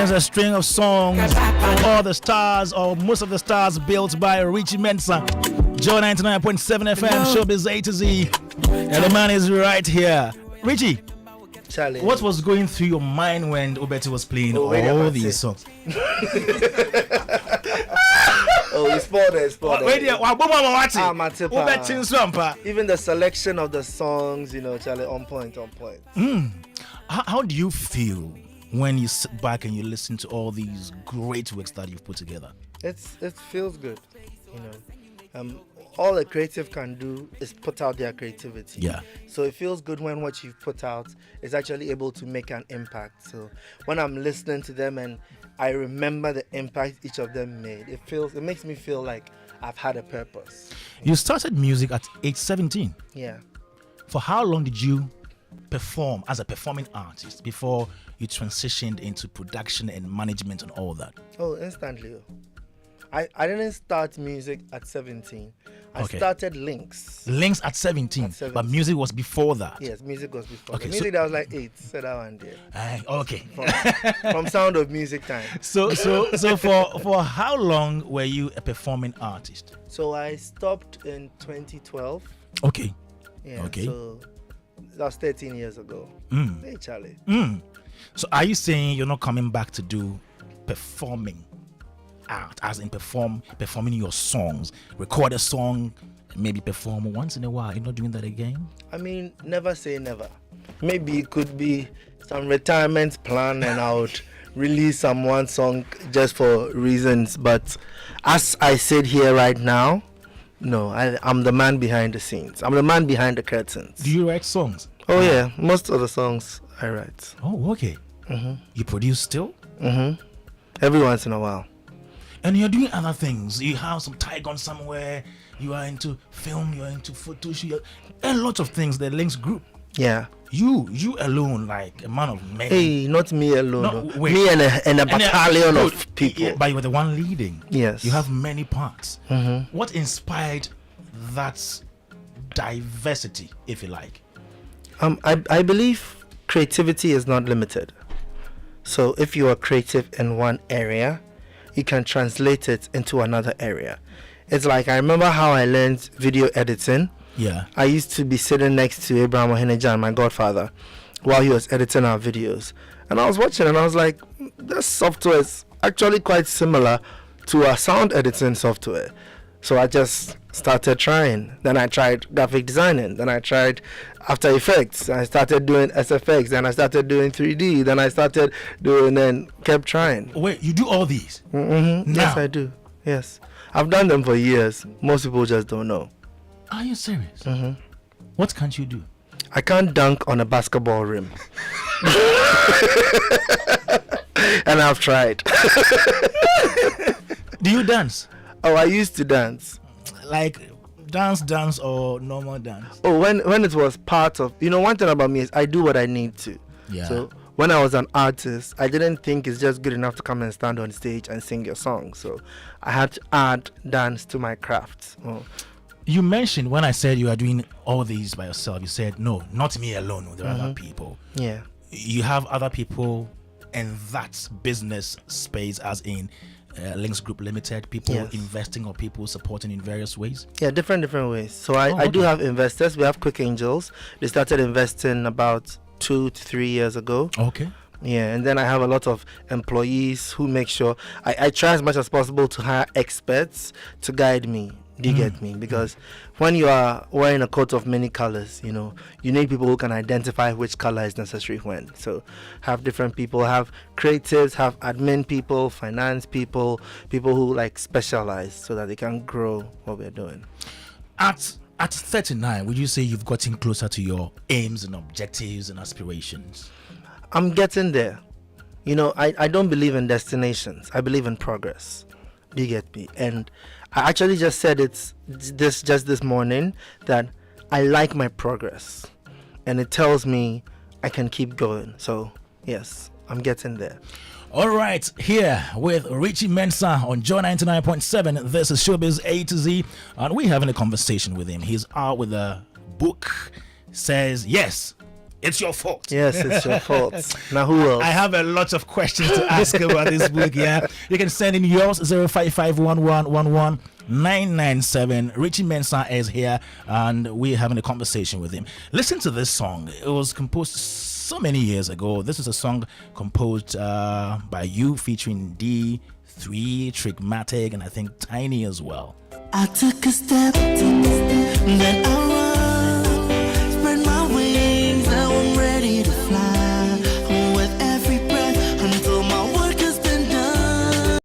And it's a string of songs from all the stars, or most of the stars, built by Richie Mensah. Joy 99.7 FM, Showbiz A-Z. And the man is right here. Richie, Charlie, what was going through your mind when Obeti was playing all these songs? Oh, it's spoiled it. Even the selection of the songs, Charlie, on point. How do you feel when you sit back and you listen to all these great works that you've put together? It feels good, all a creative can do is put out their creativity. Yeah. So it feels good when what you've put out is actually able to make an impact. So when I'm listening to them and I remember the impact each of them made, it makes me feel like I've had a purpose. You started music at age 17. Yeah. For how long did you perform as a performing artist before you transitioned into production and management and all that? Oh, instantly. I didn't start music at 17. I Okay. started Links. Links at 17, At 17. but music was before that. Yes, music was before. Okay, The music that was like 8, said that one there. Okay. From Sound of Music time. So for how long were you a performing artist? So I stopped in 2012. Okay. Yeah. Okay. So that was 13 years ago. Mm. Hey, Charlie. So are you saying you're not coming back to do performing art, as in performing your songs, record a song, maybe perform once in a while? You're not doing that again? I mean, never say never. Maybe it could be some retirement plan and I would release some one song just for reasons. But as I sit here right now, no, I'm the man behind the scenes. I'm the man behind the curtains. Do you write songs? Oh, yeah. Most of the songs I write. Oh, okay. You produce still? Every once in a while. And you're doing other things. You have some tie gun somewhere. You are into film. You're into photo shoot. A lot of things. The Links group. Yeah. You alone, like a man of many. Hey, not me alone. No, No, wait. me and a battalion good. of people. Yeah, but you were the one leading. Yes. You have many parts. What inspired that diversity, if you like? I believe creativity is not limited. So if you are creative in one area, you can translate it into another area. It's like, I remember how I learned video editing. Yeah. I used to be sitting next to Abraham Ohenejan, my godfather, while he was editing our videos. And I was watching and I was like, this software is actually quite similar to our sound editing software. So I just started trying. Then I tried graphic designing. Then I tried After Effects. I started doing SFX. Then I started doing 3D. Then I started doing and kept trying. Wait, you do all these? Yes, Now? I do. Yes. I've done them for years. Most people just don't know. Are you serious? What can't you do? I can't dunk on a basketball rim. And I've tried. Do you dance? Oh, I used to dance. Like dance or normal dance? Oh, when it was part of, one thing about me is I do what I need to. Yeah. So when I was an artist, I didn't think it's just good enough to come and stand on stage and sing your song. So I had to add dance to my craft. Oh. You mentioned when I said you are doing all these by yourself, you said, no, not me alone. There are other people. Yeah. You have other people in that business space, as in Links Group Limited, people Yes. investing or people supporting in various ways? Yeah, different ways. So I do have investors. We have Quick Angels. They started investing about 2 to 3 years ago. Okay. Yeah, and then I have a lot of employees who make sure I try as much as possible to hire experts to guide me. Do you get me? Because when you are wearing a coat of many colors, you need people who can identify which color is necessary when. So have different people, have creatives, have admin people, finance people, people who like specialize so that they can grow what we're doing. At 39, would you say you've gotten closer to your aims and objectives and aspirations? I'm getting there. I don't believe in destinations. I believe in progress. Do you get me? And I actually just said this morning that I like my progress. And it tells me I can keep going. So, yes, I'm getting there. All right, here with Richie Mensah on Joy 99.7. This is Showbiz A-Z, and we're having a conversation with him. He's out with a book, says, yes, It's your fault. Yes, it's your fault. Now who else? I have a lot of questions to ask about this book. Yeah, you can send in yours 05511119997. Richie Mensah is here, and we're having a conversation with him. Listen to this song. It was composed so many years ago. This is a song composed by you, featuring D3, Trickmatic, and I think Tiny as well. I took a step, then I run, spread my wings, now I'm ready to fly. With every breath, until my work has been done.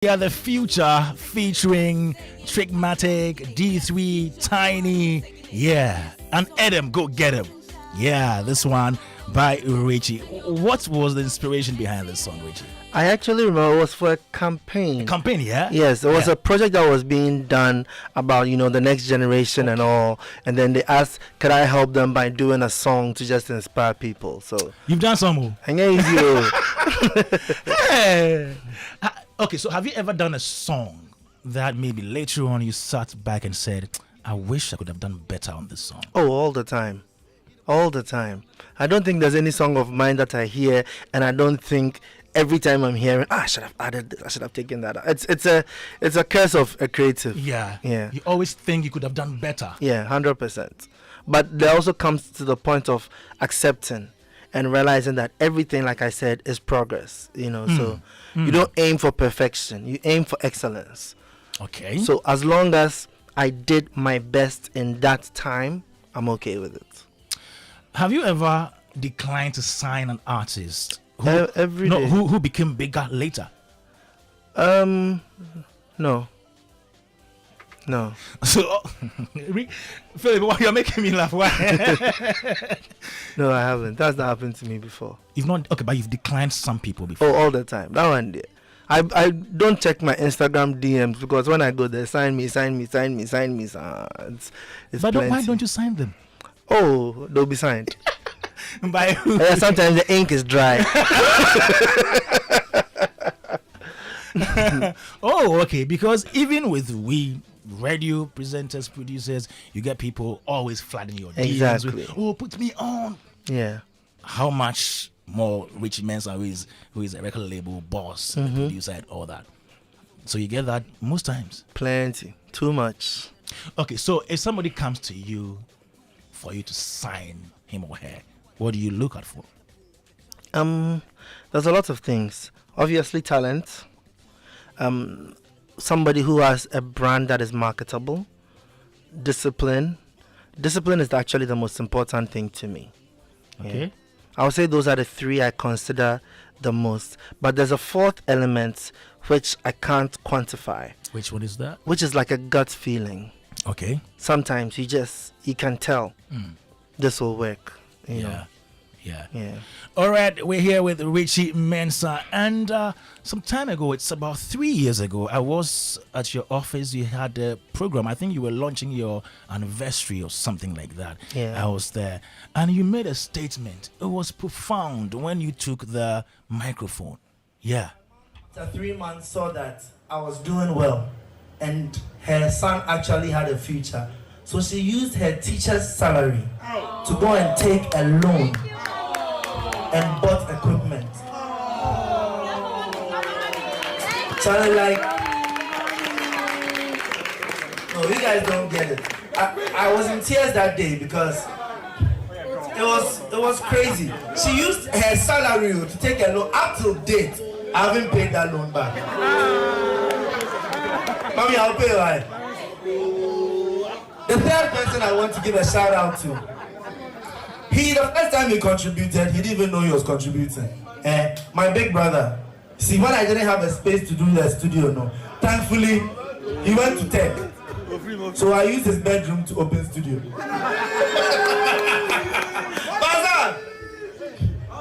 Yeah, the future featuring Trickmatic, D3, Tiny, yeah, and Adam, go get him. Yeah, this one by Richie. What was the inspiration behind this song, Richie? I actually remember it was for a campaign. Campaign, yeah? Yes, it was Yeah. a project that was being done about, the next generation and all. And then they asked, could I help them by doing a song to just inspire people? So, You've done some more. I know you. Hey. Okay, so have you ever done a song that maybe later on you sat back and said, I wish I could have done better on this song? Oh, all the time. All the time. I don't think there's any song of mine that I hear and I don't think every time I'm hearing, I should have added this, I should have taken that out. It's a curse of a creative. Yeah. Yeah. You always think you could have done better. Yeah, 100%. But there also comes to the point of accepting and realizing that everything, like I said, is progress. So you don't aim for perfection, you aim for excellence. Okay. So as long as I did my best in that time, I'm okay with it. Have you ever declined to sign an artist Every day. who became bigger later? No. So, Philip, you're making me laugh. Why? No, I haven't. That's not happened to me before. You've not, okay, but you've declined some people before. Oh, all the time. That one day. I don't check my Instagram DMs because when I go there, sign me. It's But plenty. why don't you sign them? Oh, they'll be signed. By who? Sometimes the ink is dry. Oh, okay. Because even with we radio presenters, producers, you get people always flooding your DMs Exactly. with, oh, put me on. Yeah. How much more Richie Mensah, who is a record label boss, and producer, and all that. So you get that most times. Plenty. Too much. Okay, so if somebody comes to you for you to sign him or her, what do you look out for? There's a lot of things. Obviously, talent. Somebody who has a brand that is marketable. Discipline. Discipline is actually the most important thing to me. Okay. Yeah. I would say those are the three I consider the most. But there's a fourth element which I can't quantify, Which one is that? which is like a gut feeling. Okay. Sometimes you can tell this will work. You know. Yeah. Yeah. All right, we're here with Richie Mensah, and some time ago, it's about 3 years ago, I was at your office. You had a program. I think you were launching your anniversary or something like that. Yeah. I was there, and you made a statement. It was profound when you took the microphone. Yeah. After 3 months, saw that I was doing well, and her son actually had a future. So she used her teacher's salary to go and take a loan and bought equipment. Charlie, like, no, you guys don't get it. I was in tears that day because it was crazy. She used her salary to take a loan. Up to date, I haven't paid that loan back. Mommy, I'll pay right. The third person I want to give a shout out to. The first time he contributed, he didn't even know he was contributing. My big brother. See, when I didn't have a space to do the studio, no. Thankfully, he went to tech. So I used his bedroom to open studio.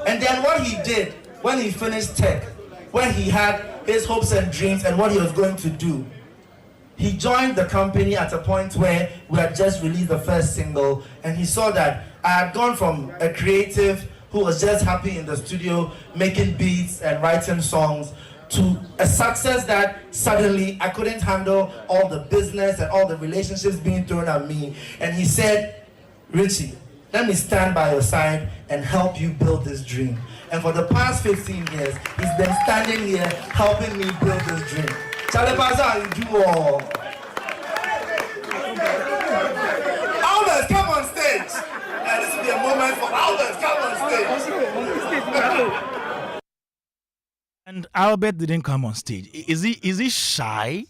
And then what he did, when he finished tech, when he had his hopes and dreams and what he was going to do, he joined the company at a point where we had just released the first single, and he saw that I had gone from a creative who was just happy in the studio making beats and writing songs to a success that suddenly I couldn't handle all the business and all the relationships being thrown at me. And he said, Richie, let me stand by your side and help you build this dream. And for the past 15 years, he's been standing here helping me build this dream. Charlie Paza, you do all. Albert, come on stage. This will be a moment for Albert, come on stage. And Albert didn't come on stage. Is he shy?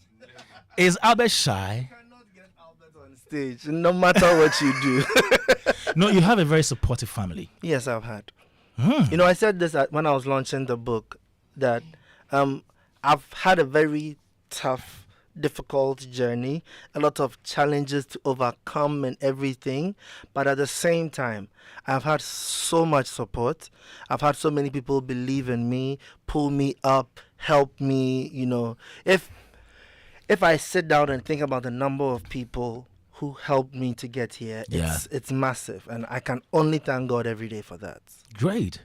Is Albert shy? You cannot get Albert on stage, no matter what you do. No, you have a very supportive family. Yes, I've had. You know, I said this when I was launching the book, that I've had a very tough, difficult journey, a lot of challenges to overcome and everything, but at the same time, I've had so much support. I've had so many people believe in me, pull me up, help me. You know, if I sit down and think about the number of people who helped me to get here, it's massive, and I can only thank God every day for that. Great.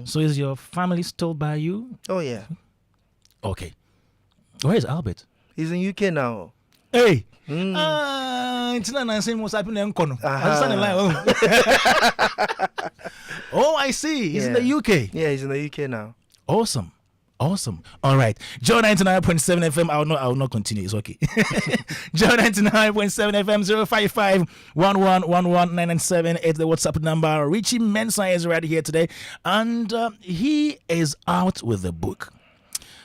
So is your family still by you? Oh yeah. Okay. Where is Albert? He's in UK now. Hey. It's not same what's happening in Kono. Oh, I see. He's in the UK. Yeah, he's in the UK now. Awesome. All right. Joe 99.7 FM. I will not continue. It's okay. Joe 99.7 FM 055 1111 It's the WhatsApp number. Richie Mensah is right here today. And he is out with the book.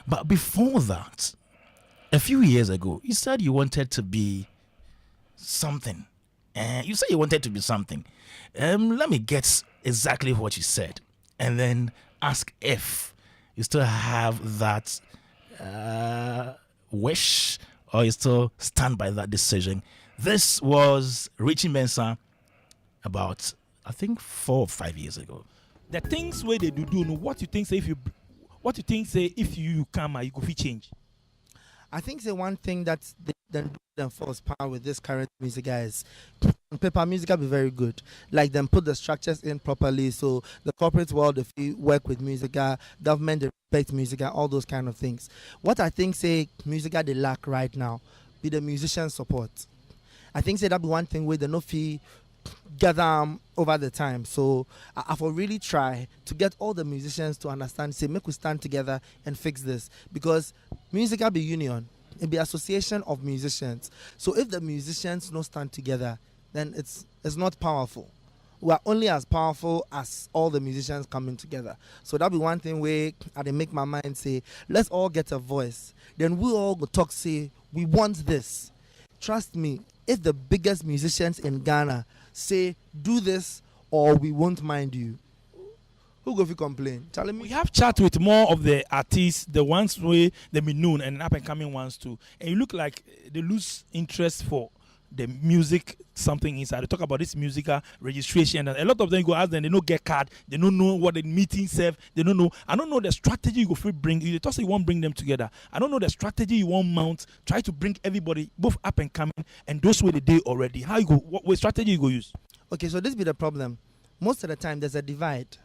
But before that, a few years ago, you said you wanted to be something. You said you wanted to be something. Let me get exactly what you said, and then ask if you still have that wish, or you still stand by that decision. This was Richie Mensah about, I think, 4 or 5 years ago. The things where they do, no, what you think say if you come, you go fit change. I think the one thing that's them force power with this current music guys, paper music will be very good. Like them put the structures in properly, so the corporate world, if you work with music, government they respect music, all those kind of things. What I think say music they lack right now be the musician support. I think say that be one thing where the no fee gather over the time. So I will really try to get all the musicians to understand, say make we stand together and fix this, because music will be union, it be association of musicians. So if the musicians don't stand together, then it's not powerful. We are only as powerful as all the musicians coming together. So that'll be one thing where I make my mind say, let's all get a voice. Then we all go talk, say we want this. Trust me, if the biggest musicians in Ghana say do this or we won't mind you, who go if you complain? Tell me. We have chat with more of the artists, the ones where they be known and up and coming ones too, and you look like they lose interest for the music something inside. They talk about this musical registration, and a lot of them go ask them, they don't get card, they don't know what the meeting serve, they don't know. I don't know the strategy you go free bring. You talk say you won't bring them together. I don't know the strategy you won't mount. Try to bring everybody both up and coming, and those were the day already. How you go? What strategy you go use? Okay, so this be the problem. Most of the time, there's a divide.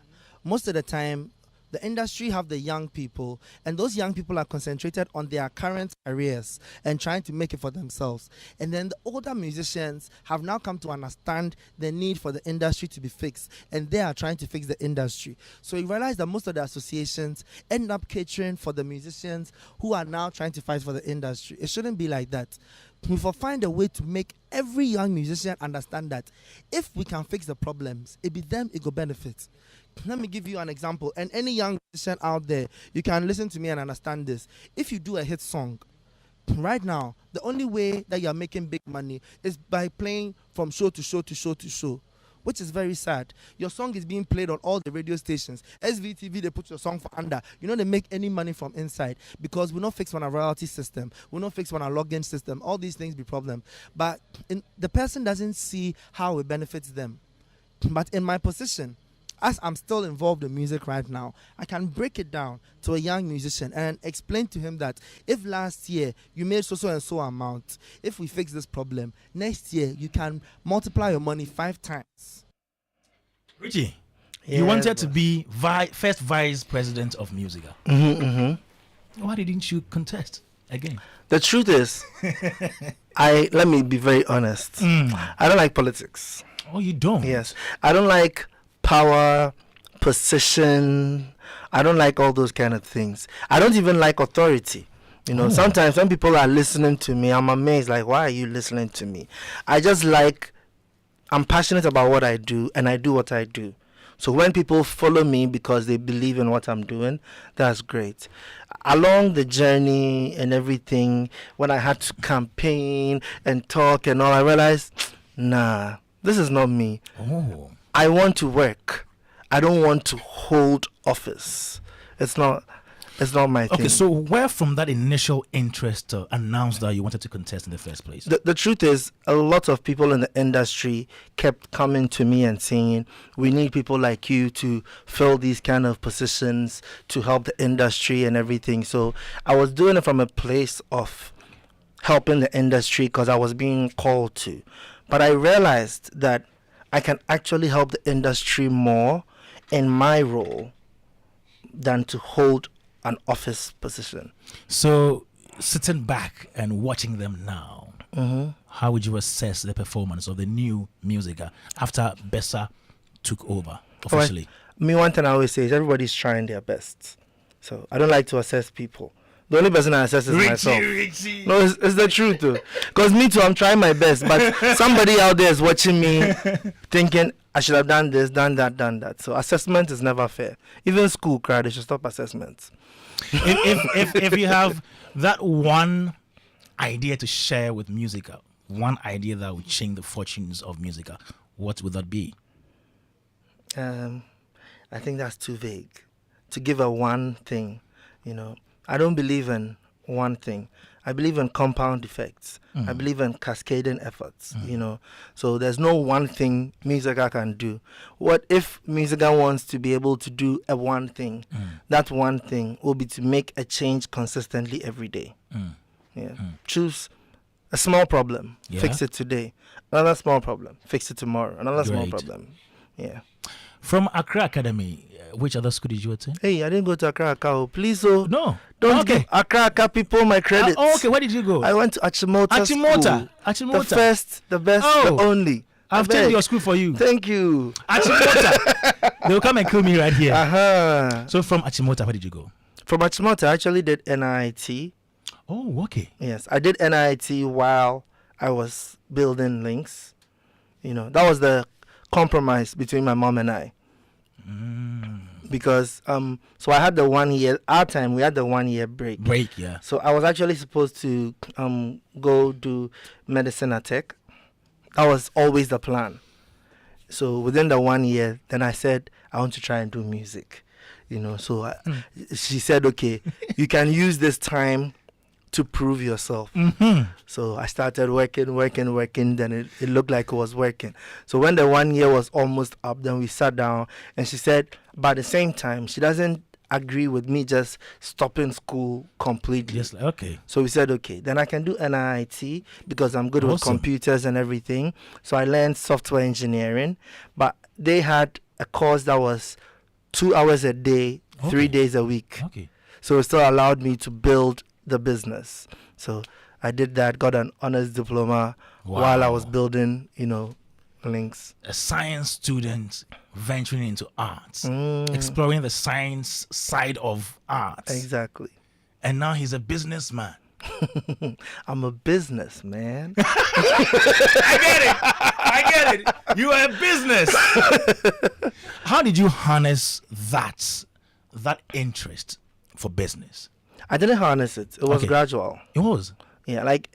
Most of the time, the industry have the young people, and those young people are concentrated on their current careers and trying to make it for themselves. And then the older musicians have now come to understand the need for the industry to be fixed, and they are trying to fix the industry. So you realize that most of the associations end up catering for the musicians who are now trying to fight for the industry. It shouldn't be like that. We will find a way to make every young musician understand that if we can fix the problems, it be them, it will benefit. Let me give you an example. And any young musician out there, you can listen to me and understand this. If you do a hit song, right now, the only way that you're making big money is by playing from show to show to show to show, which is very sad. Your song is being played on all the radio stations. SVTV, they put your song for under. You know, they make any money from inside because we're not fixed on a royalty system. We're not fixed on a login system. All these things be problem. But the person doesn't see how it benefits them. But in my position, as I'm still involved in music right now, I can break it down to a young musician and explain to him that if last year you made so and so amount, if we fix this problem, next year you can multiply your money 5 times. Richie, you wanted to be first vice president of Musica. Why didn't you contest again? The truth is, let me be very honest. I don't like politics. Oh, you don't? Yes. I don't like power, position. I don't like all those kind of things. I don't even like authority. You know, sometimes when people are listening to me, I'm amazed, like, why are you listening to me? I'm passionate about what I do, and I do what I do. So when people follow me because they believe in what I'm doing, that's great. Along the journey and everything, when I had to campaign and talk and all, I realized, nah, this is not me. I want to work. I don't want to hold office. It's not my thing. Okay, so where from that initial interest to announce that you wanted to contest in the first place? The truth is, a lot of people in the industry kept coming to me and saying, we need people like you to fill these kind of positions to help the industry and everything. So I was doing it from a place of helping the industry because I was being called to. But I realized that I can actually help the industry more in my role than to hold an office position. So, sitting back and watching them now, how would you assess the performance of the new Musica after Bessa took over officially? One thing I always say is everybody's trying their best. So, I don't like to assess people. The only person I assess is myself. Richie. No, it's the truth too. Because me too, I'm trying my best. But somebody out there is watching me thinking, I should have done this, done that. So assessment is never fair. Even school, they should stop assessments. If you have that one idea to share with Musica, one idea that would change the fortunes of Musica, what would that be? I think that's too vague. To give a one thing, you know. I don't believe in one thing. I believe in compound effects. I believe in cascading efforts, you know. So there's no one thing Musica can do. What if Musica wants to be able to do a one thing? That one thing will be to make a change consistently every day. Choose a small problem, fix it today. Another small problem, fix it tomorrow. Another small problem. Yeah. From Accra Academy, which other school did you attend? Hey, I didn't go to Accra Akao. Please, no. Don't give Accra Akao people my credit. Okay, where did you go? I went to Achimota School. Achimota. The first, the best, the only. I've changed your school for you. Thank you. Achimota. They'll come and kill me right here. So from Achimota, where did you go? From Achimota, I actually did NIT. Oh, okay. Yes, I did NIT while I was building links. You know, that was the compromise between my mom and I. Because so I had the 1 year, our time we had the 1 year break. Yeah. So I was actually supposed to go do medicine at Tech. That was always the plan. So within the 1 year, then I said I want to try and do music. You know, so she said, okay, you can use this time to prove yourself. Mm-hmm. So I started working. Then it looked like it was working. So when the 1 year was almost up, then we sat down and she said, but at the same time, she doesn't agree with me just stopping school completely. Yes, okay. So we said, okay, then I can do NIT because I'm good with Awesome. computers and everything. So I learned software engineering, but they had a course that was 2 hours a day, Okay. 3 days a week. Okay. So it still allowed me to build the business. So I did that, got an honors diploma while I was Wow. building, links. A science student venturing into arts, Mm, exploring the science side of arts. exactly. And now he's a businessman. I'm a businessman. I get it. You are a business. How did you harness that interest for business? I didn't harness it. It was Okay. gradual. It was. Yeah, like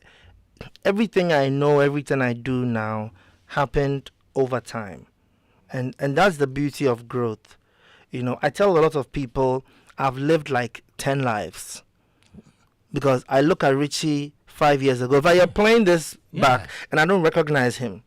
everything I know, everything I do now happened over time. And that's the beauty of growth. I tell a lot of people I've lived like 10 lives. Because I look at Richie 5 years ago. If I am playing this back and I don't recognize him,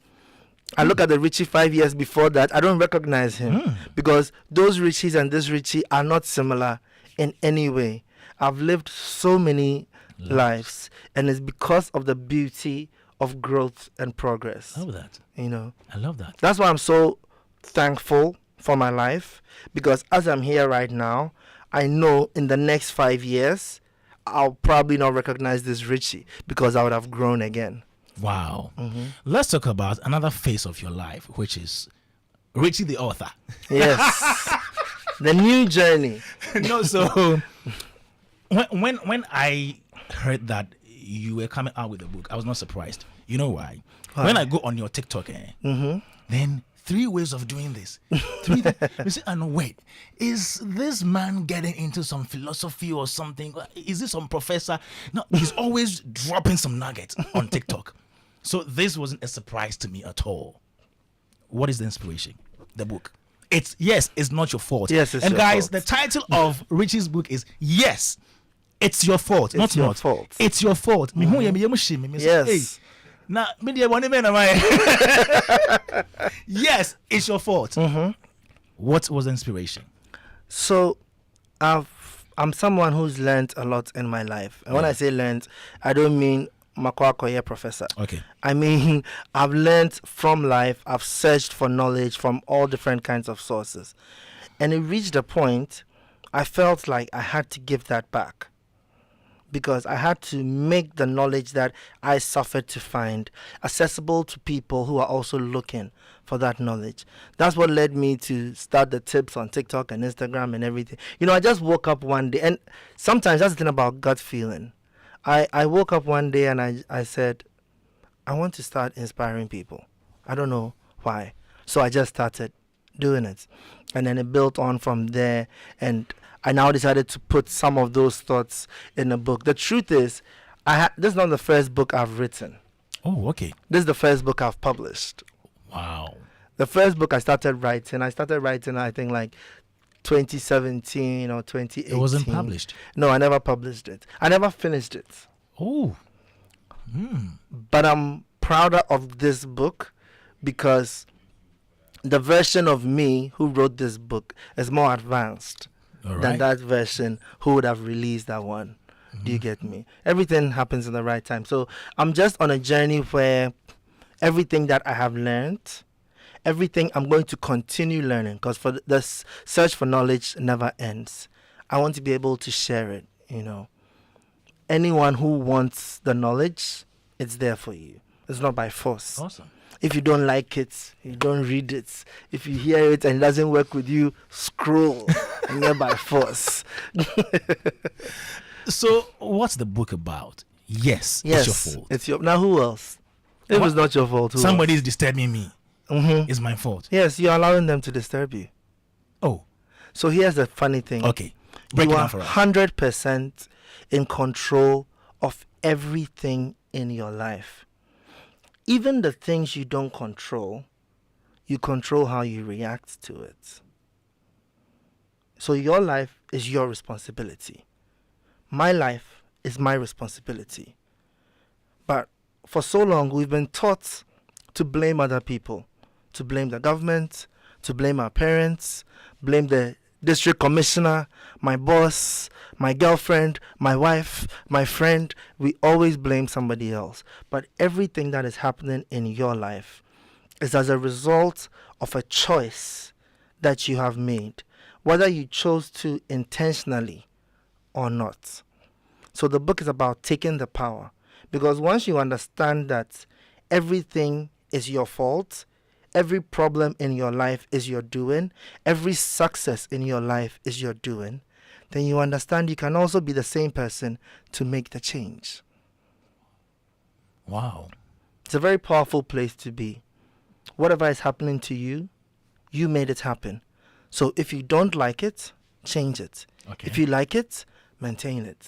I look at the Richie 5 years before that, I don't recognize him. Because those Richies and this Richie are not similar in any way. I've lived so many lives, and it's because of the beauty of growth and progress. I love that. I love that. That's why I'm so thankful for my life, because as I'm here right now, I know in the next 5 years, I'll probably not recognize this Richie because I would have grown again. Wow. Let's talk about another phase of your life, which is Richie the author. Yes. The new journey. No, so when I heard that you were coming out with a book, I was not surprised. You know why? When I go on your TikTok, then 3 ways of doing this. You say, and wait, is this man getting into some philosophy or something? Is this some professor? No, he's always dropping some nuggets on TikTok. So this wasn't a surprise to me at all. What is the inspiration? The book. It's not your fault. Yes, it's and your guys, fault. the title of Richie's book is Yes, It's Your Fault. It's your fault. It's your fault. Yes. Hey, now, yes, it's your fault. What was the inspiration? So, I'm someone who's learned a lot in my life. And when I say learned, I don't mean Makwakoye professor. Okay. I mean, I've learned from life. I've searched for knowledge from all different kinds of sources. And it reached a point I felt like I had to give that back. Because I had to make the knowledge that I suffered to find accessible to people who are also looking for that knowledge. That's what led me to start the tips on TikTok and Instagram and everything. I just woke up one day, and sometimes that's the thing about gut feeling. I woke up one day and I said, I want to start inspiring people. I don't know why. So I just started doing it. And then it built on from there, and I now decided to put some of those thoughts in a book. The truth is, this is not the first book I've written. Oh, okay. This is the first book I've published. Wow. The first book I started writing, I think like 2017 or 2018. It wasn't published. No, I never published it. I never finished it. Oh. But I'm prouder of this book because the version of me who wrote this book is more advanced All than right. that version who would have released that one. Do you get me? Everything happens in the right time. So I'm just on a journey where everything that I have learned, everything I'm going to continue learning, because for the search for knowledge never ends. I want to be able to share it, Anyone who wants the knowledge, it's there for you. It's not by force. Awesome. If you don't like it, you don't read it. If you hear it and it doesn't work with you, scroll. And not by force. So, what's the book about? Yes, Yes, it's your fault. it's your. Now, who else? If What? it's not your fault, who Somebody else? is disturbing me. It's my fault. Yes, you're allowing them to disturb you. Oh, So here's the funny thing. okay. Break You it are down for us. 100% in control of everything in your life. Even the things you don't control, you control how you react to it. So your life is your responsibility. My life is my responsibility. But for so long, we've been taught to blame other people, to blame the government, to blame our parents, blame the district commissioner, my boss, my girlfriend, my wife, my friend. We always blame somebody else. But everything that is happening in your life is as a result of a choice that you have made, whether you chose to intentionally or not. So the book is about taking the power, because once you understand that everything is your fault, every problem in your life is your doing, every success in your life is your doing, then you understand you can also be the same person to make the change. Wow. It's a very powerful place to be. Whatever is happening to you, you made it happen. So if you don't like it, change it. Okay. If you like it, maintain it.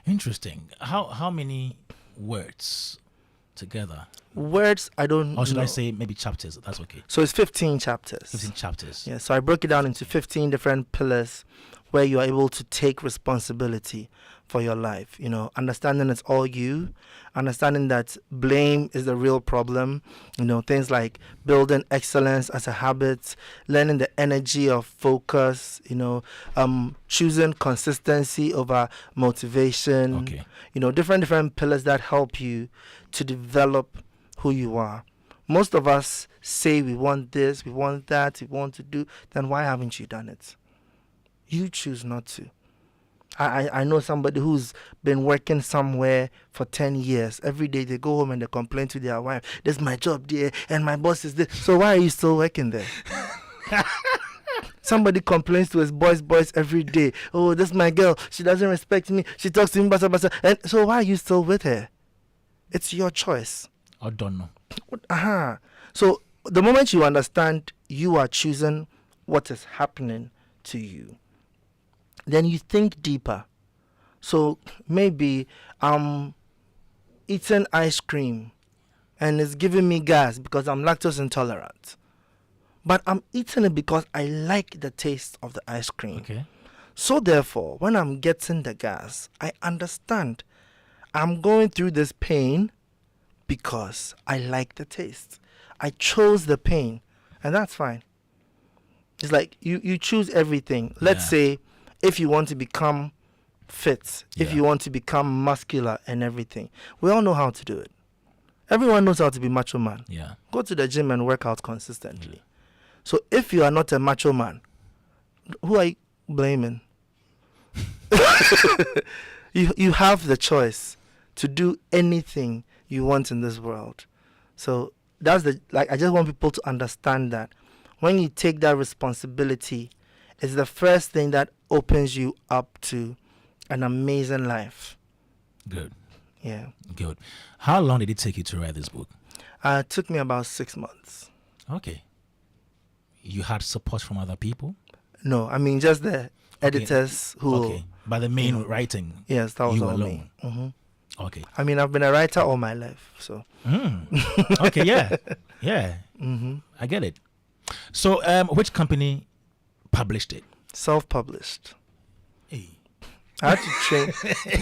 Interesting. How many words together? Words, I don't know. Or should I say maybe chapters? That's okay. So it's 15 chapters. 15 chapters. Yeah, so I broke it down into 15 different pillars where you are able to take responsibility for your life. You know, understanding it's all you, understanding that blame is the real problem. You know, things like building excellence as a habit, learning the energy of focus, you know, choosing consistency over motivation. Okay. You know, different pillars that help you to develop who you are. Most of us say we want this, we want that, we want to do, then why haven't you done it? You choose not to. I know somebody who's been working somewhere for 10 years. Every day they go home and they complain to their wife, this is my job there and my boss is this. So why are you still working there? Somebody complains to his boys every day. Oh, this is my girl. She doesn't respect me. She talks to me, basa, basa. And so why are you still with her? It's your choice. I don't know. So the moment you understand you are choosing what is happening to you, then you think deeper. So maybe I'm eating ice cream and it's giving me gas because I'm lactose intolerant. But I'm eating it because I like the taste of the ice cream. Okay. So therefore, when I'm getting the gas, I understand I'm going through this pain because I like the taste. I chose the pain, and that's fine. It's like you choose everything. Let's say if you want to become fit, if you want to become muscular and everything, we all know how to do it. Everyone knows how to be macho man. Yeah. Go to the gym and work out consistently. So if you are not a macho man, who are you blaming? You have the choice to do anything you want in this world. So that's I just want people to understand that when you take that responsibility, it's the first thing that opens you up to an amazing life. Good. Yeah. Good. How long did it take you to write this book? It took me about 6 months. Okay. You had support from other people? No, I mean just the editors who. Okay. But the main writing. Yes, that was you all alone. me. Mm-hmm. Okay. I mean, I've been a writer all my life, so. Okay. Yeah. Yeah. Mm-hmm. I get it. So, which company published it? Self-published. Hey. I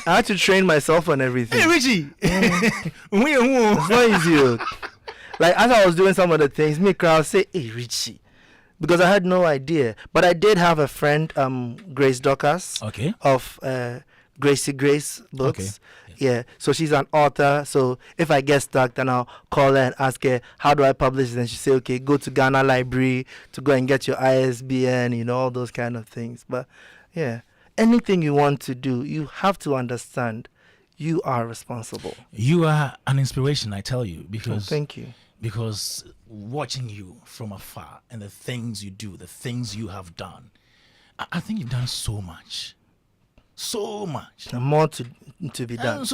had to train myself on everything. Hey, Richie. It's not easy. Like as I was doing some of the things, me crowd say, "Hey, Richie," because I had no idea. But I did have a friend, Grace Docas, Okay. of Gracie Grace books. Okay. Yeah, so she's an author. So if I get stuck, then I'll call her and ask her, how do I publish it? And she say, okay, go to Ghana Library to go and get your ISBN, you know, all those kind of things. But yeah, anything you want to do, you have to understand you are responsible. You are an inspiration, I tell you, because Thank you. because watching you from afar and the things you do, the things you have done, I think you've done so much. So much. And more to be done. You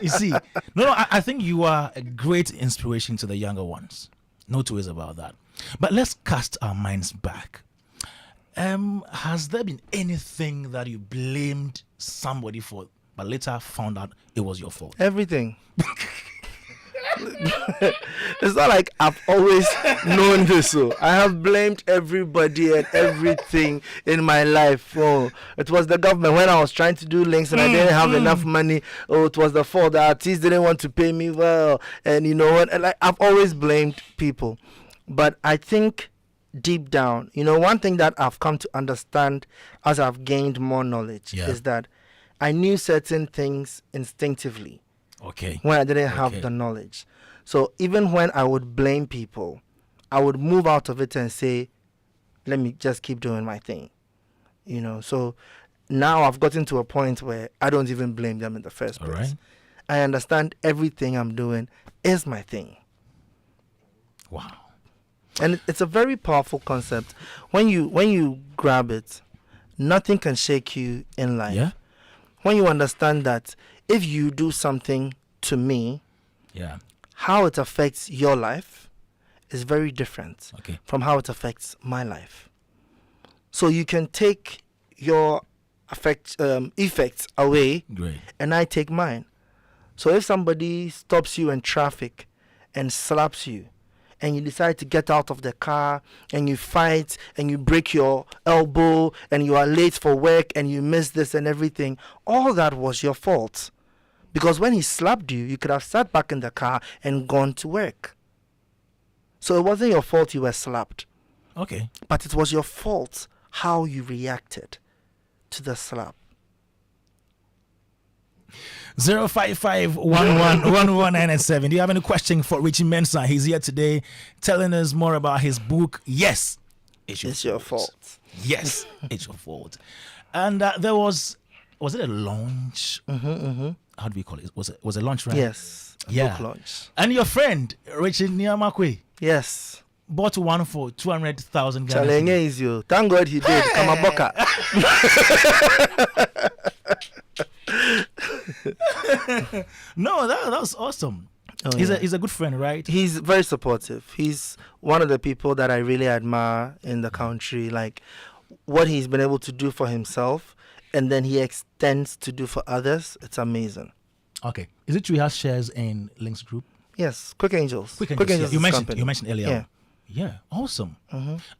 see, no, I think you are a great inspiration to the younger ones. No two ways about that. But let's cast our minds back. Has there been anything that you blamed somebody for, but later found out it was your fault? Everything. it's not like I've always known this. So I have blamed everybody and everything in my life. Oh, it was the government when I was trying to do links and I didn't have enough money. Oh, it was the fault. The artists didn't want to pay me well, and you know what? And like, I've always blamed people, but I think deep down, you know, one thing that I've come to understand as I've gained more knowledge is that I knew certain things instinctively. Okay. When I didn't have the knowledge. So even when I would blame people, I would move out of it and say, let me just keep doing my thing. You know, so now I've gotten to a point where I don't even blame them in the first place. Right. I understand everything I'm doing is my thing. Wow. And it's a very powerful concept. When you grab it, nothing can shake you in life. Yeah. When you understand that if you do something to me, how it affects your life is very different from how it affects my life. So you can take your effects away, and I take mine. So if somebody stops you in traffic and slaps you, and you decide to get out of the car and you fight and you break your elbow and you are late for work and you miss this and everything, all that was your fault. Because when he slapped you, you could have sat back in the car and gone to work. So it wasn't your fault you were slapped. Okay. But it was your fault how you reacted to the slap. 055-11-1197. Do you have any question for Richie Mensah? He's here today telling us more about his book. Yes, it's your fault. Yes, it's your fault. And there was it a launch? How do we call it? Was it a launch, right? Yes, book launch. And your friend, Richie Niamakwe. Yes. Bought one for 200,000 Challenge is you. Thank God he did. Kamaboka. No, that was awesome. He's a good friend, right? He's very supportive. He's one of the people that I really admire in the country. Like what he's been able to do for himself, and then he extends to do for others. It's amazing. Okay, is it true he has shares in Links Group? Yes, Quick Angels. Quick Angels. You mentioned earlier. Yeah, awesome.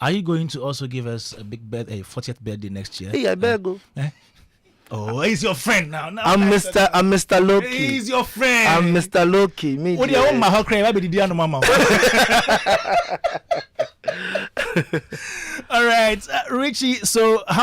Are you going to also give us a 40th birthday next year? Yeah, I better go. Oh, he's your friend now. I'm Mr. Loki. He's your friend. I'm Mr. Loki. Me. What do you want my cry? Why be the mama? All right, Richie. So how